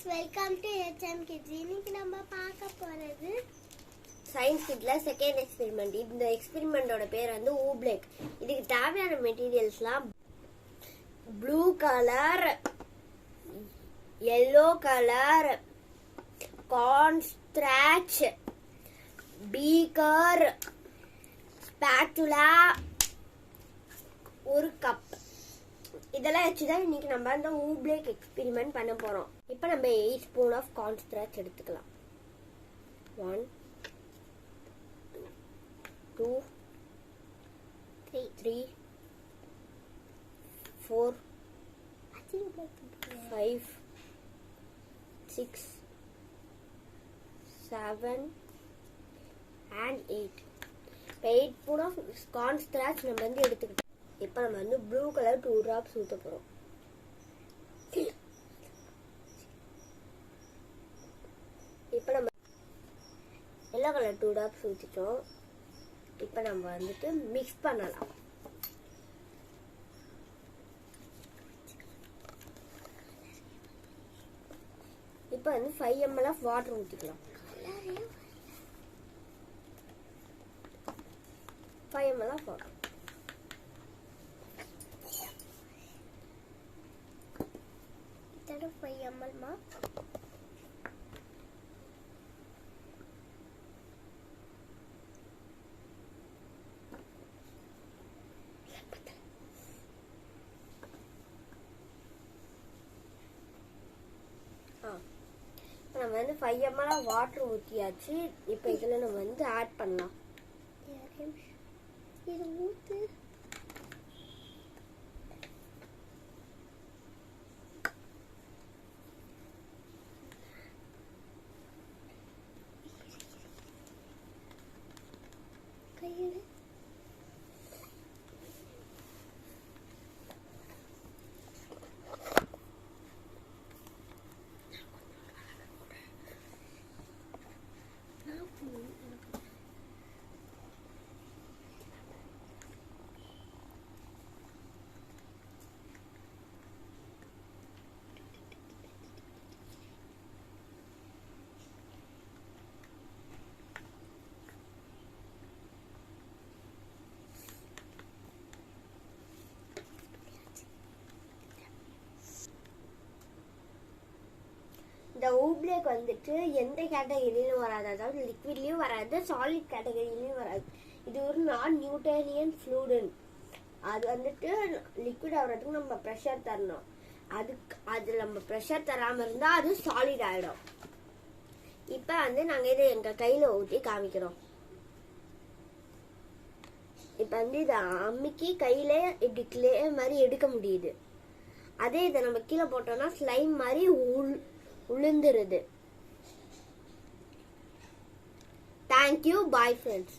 friends, welcome to HM Kids. இன்னைக்கு நம்ம பார்க்க போறது சயின்ஸ் கிட்ல செகண்ட் எக்ஸ்பெரிமெண்ட். இந்த எக்ஸ்பெரிமெண்டோட பேர் வந்து ஊப்ளேக். இதுக்கு தேவையான மெட்டீரியல்ஸ்லாம் blue colour, yellow colour, corn starch, beaker, spatula, ஒரு கப். இதெல்லாம் வச்சுதான் இன்னைக்கு நம்ம அந்த ஊப்ளேக் எக்ஸ்பெரிமெண்ட் பண்ண போறோம். இப்போ நம்ம 8 ஸ்பூன் ஆஃப் கார்ன் ஸ்ட்ராச் எடுத்துக்கலாம். 1 2 3 4 5 6 7 and 8. 8 spoon of corn starch நம்ம வந்து எடுத்துக்கிட்டோம். இப்போ நம்ம வந்து ப்ளூ கலர் 2 drops ஊத்த போறோம். இப்போ நம்ம yellow கலர் 2 drops ஊத்திட்டோம். இப்போ நம்ம வந்துட்டு மிக்ஸ் பண்ணலாம். இப்போ வந்து 5 ml ஆஃப் வாட்டர் ஊத்திக்கலாம். 5 ml ஆஃப் வாட்டர். இதோட 5 ml மா நம்ம வந்து 5 ml வாட்டர் ஊத்தியாச்சு. இப்போ இதுல நம்ம வந்து ஆட் பண்ணலாம். இது ஊத்து. கையில இந்த ஊப்ளேக் வந்துட்டு எந்த கேட்டகரியிலும் வராது, அதாவது லிக்விட்லயும் வராது, சாலிட் கேட்டகரியிலயும் வராது. இது ஒரு நான் நியூட்டனியன் ஃப்ளூயிட். அது வந்துட்டு லிக்விட் ஆகிறதுக்கு நம்ம ப்ரெஷர் தரணும். அது நம்ம ப்ரெஷர் தராம இருந்தா அது சாலிட் ஆயிடும். இப்ப வந்து நாங்க இதை எங்க கையில ஊற்றி காமிக்கிறோம். இப்ப வந்து இதை அம்மிக்கு கையில இப்படி கிளே மாதிரி எடுக்க முடியுது. அதே இதை நம்ம கீழே போட்டோம்னா ஸ்லைம் மாதிரி உளுந்துருது. Thank you. Bye friends.